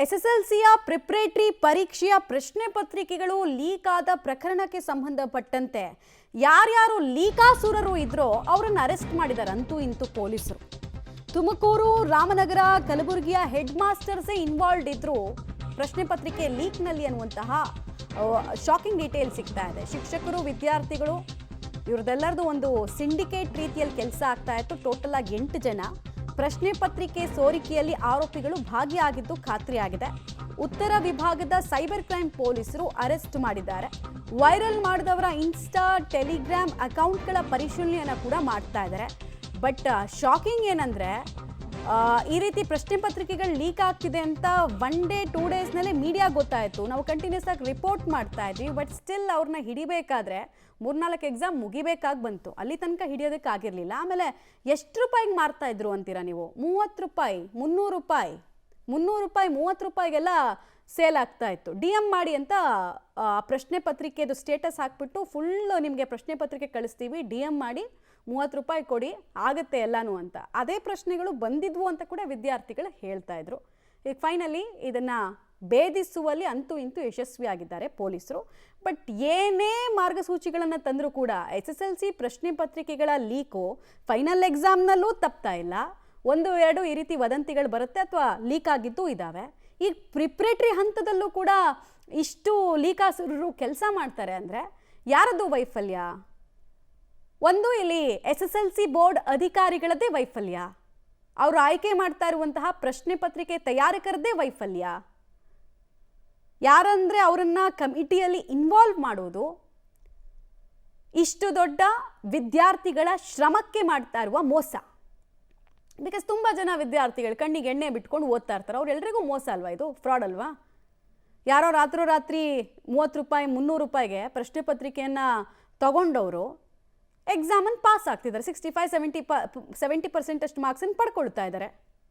ಎಸ್ಎಸ್ಎಲ್ಸಿಯ preparatory ಪರೀಕ್ಷೆಯ ಪ್ರಶ್ನೆ ಪತ್ರಿಕೆಗಳು ಲೀಕ್ ಆದ ಪ್ರಕರಣಕ್ಕೆ ಸಂಬಂಧಪಟ್ಟಂತೆ ಯಾರ್ಯಾರು ಲೀಕಾಸುರರು ಇದ್ರೋ ಅವರನ್ನು ಅರೆಸ್ಟ್ ಮಾಡಿದ್ದಾರೆ ಅಂತೂ ಇಂತೂ ಪೊಲೀಸರು. ತುಮಕೂರು, ರಾಮನಗರ, ಕಲಬುರಗಿಯ ಹೆಡ್ ಮಾಸ್ಟರ್ಸೇ ಇನ್ವಾಲ್ವ್ಡ್ ಇದ್ರು ಪ್ರಶ್ನೆ ಪತ್ರಿಕೆ ಲೀಕ್ನಲ್ಲಿ ಅನ್ನುವಂತಹ ಶಾಕಿಂಗ್ ಡೀಟೇಲ್ ಸಿಗ್ತಾ ಇದೆ. ಶಿಕ್ಷಕರು, ವಿದ್ಯಾರ್ಥಿಗಳು ಇವ್ರದ್ದೆಲ್ಲರದು ಒಂದು ಸಿಂಡಿಕೇಟ್ ರೀತಿಯಲ್ಲಿ ಕೆಲಸ ಆಗ್ತಾ ಇತ್ತು. ಟೋಟಲ್ ಆಗಿ 8 ಜನ ಪ್ರಶ್ನೆ ಪತ್ರಿಕೆ ಸೋರಿಕೆಯಲ್ಲಿ ಆರೋಪಿಗಳು ಭಾಗಿಯಾಗಿದ್ದು ಖಾತ್ರಿಯಾಗಿದೆ. ಉತ್ತರ ವಿಭಾಗದ ಸೈಬರ್ ಕ್ರೈಮ್ ಪೊಲೀಸರು ಅರೆಸ್ಟ್ ಮಾಡಿದ್ದಾರೆ. ವೈರಲ್ ಮಾಡಿದವರ ಇನ್ಸ್ಟಾ, ಟೆಲಿಗ್ರಾಮ್ ಅಕೌಂಟ್ಗಳ ಪರಿಶೀಲನೆಯನ್ನು ಕೂಡ ಮಾಡ್ತಾ ಇದ್ದಾರೆ. ಬಟ್ ಶಾಕಿಂಗ್ ಏನಂದ್ರೆ ಈ ರೀತಿ ಪ್ರಶ್ನೆ ಪತ್ರಿಕೆಗಳು ಲೀಕ್ ಆಗ್ತಿದೆ ಅಂತ 1 ಡೇ 2 ಡೇಸ್ನಲ್ಲೇ ಮೀಡಿಯಾ ಗೊತ್ತಾಯಿತು. ನಾವು ಕಂಟಿನ್ಯೂಸ್ ಆಗಿ ರಿಪೋರ್ಟ್ ಮಾಡ್ತಾ ಇದ್ವಿ. ಬಟ್ ಸ್ಟಿಲ್ ಅವ್ರನ್ನ ಹಿಡಿಬೇಕಾದ್ರೆ 3-4 ಎಕ್ಸಾಮ್ ಮುಗಿಬೇಕಾಗಿ ಬಂತು. ಅಲ್ಲಿ ತನಕ ಹಿಡಿಯೋದಕ್ಕಾಗಿರಲಿಲ್ಲ. ಆಮೇಲೆ ಎಷ್ಟು ರೂಪಾಯಿಗೆ ಮಾರ್ತಾ ಇದ್ರು ಅಂತೀರಾ ನೀವು? 30 ರೂಪಾಯಿ, 300 ರೂಪಾಯಿ, 30 ರೂಪಾಯಿಗೆಲ್ಲ ಸೇಲ್ ಆಗ್ತಾ ಇತ್ತು. DM ಮಾಡಿ ಅಂತ ಪ್ರಶ್ನೆ ಪತ್ರಿಕೆದು ಸ್ಟೇಟಸ್ ಹಾಕ್ಬಿಟ್ಟು ಫುಲ್ ನಿಮಗೆ ಪ್ರಶ್ನೆ ಪತ್ರಿಕೆ ಕಳಿಸ್ತೀವಿ, DM ಮಾಡಿ 30 ರೂಪಾಯಿ ಕೊಡಿ ಆಗುತ್ತೆ ಎಲ್ಲಾನು ಅಂತ. ಅದೇ ಪ್ರಶ್ನೆಗಳು ಬಂದಿದ್ವು ಅಂತ ಕೂಡ ವಿದ್ಯಾರ್ಥಿಗಳು ಹೇಳ್ತಾ ಇದ್ರು. ಈಗ ಫೈನಲಿ ಇದನ್ನು ಭೇದಿಸುವಲ್ಲಿ ಅಂತೂ ಇಂತೂ ಯಶಸ್ವಿಯಾಗಿದ್ದಾರೆ ಪೊಲೀಸರು. ಬಟ್ ಏನೇ ಮಾರ್ಗಸೂಚಿಗಳನ್ನು ತಂದರೂ ಕೂಡ SSLC ಪ್ರಶ್ನೆ ಪತ್ರಿಕೆಗಳ ಲೀಕು ಫೈನಲ್ ಎಕ್ಸಾಮ್ನಲ್ಲೂ ತಪ್ತಾ ಇಲ್ಲ. 1-2 ಈ ರೀತಿ ವದಂತಿಗಳು ಬರುತ್ತೆ ಅಥವಾ ಲೀಕ್ ಆಗಿದ್ದು ಇದ್ದಾವೆ. ಈಗ ಪ್ರಿಪ್ರೇಟರಿ ಹಂತದಲ್ಲೂ ಕೂಡ ಇಷ್ಟು ಲೀಕಾಸುರರು ಕೆಲಸ ಮಾಡ್ತಾರೆ ಅಂದರೆ ಯಾರದ್ದು ವೈಫಲ್ಯ? ಒಂದು ಇಲ್ಲಿ SSLC ಬೋರ್ಡ್ ಅಧಿಕಾರಿಗಳದ್ದೇ ವೈಫಲ್ಯ, ಅವರು ಆಯ್ಕೆ ಮಾಡ್ತಾ ಇರುವಂತಹ ಪ್ರಶ್ನೆ ಪತ್ರಿಕೆ ತಯಾರಕರದ್ದೇ ವೈಫಲ್ಯ. ಯಾರಂದ್ರೆ ಅವರನ್ನ ಕಮಿಟಿಯಲ್ಲಿ ಇನ್ವಾಲ್ವ್ ಮಾಡೋದು, ಇಷ್ಟು ದೊಡ್ಡ ವಿದ್ಯಾರ್ಥಿಗಳ ಶ್ರಮಕ್ಕೆ ಮಾಡ್ತಾ ಇರುವ ಮೋಸ. ಬಿಕಾಸ್ ತುಂಬ ಜನ ವಿದ್ಯಾರ್ಥಿಗಳು ಕಣ್ಣಿಗೆ ಎಣ್ಣೆ ಬಿಟ್ಕೊಂಡು ಓದ್ತಾ ಇರ್ತಾರೆ. ಅವ್ರೆಲ್ರಿಗೂ ಮೋಸ ಅಲ್ವಾ ಇದು? ಫ್ರಾಡ್ ಅಲ್ವಾ? ಯಾರೋ ರಾತ್ರಿ 30 ರೂಪಾಯಿ 300 ರೂಪಾಯಿಗೆ ಪ್ರಶ್ನೆ ಪತ್ರಿಕೆಯನ್ನು ತಗೊಂಡವರು ಎಕ್ಸಾಮನ್ನು ಪಾಸ್ ಆಗ್ತಿದ್ದಾರೆ. 65-70% ಅಷ್ಟು ಮಾರ್ಕ್ಸನ್ನು ಪಡ್ಕೊಳ್ತಾ ಇದ್ದಾರೆ.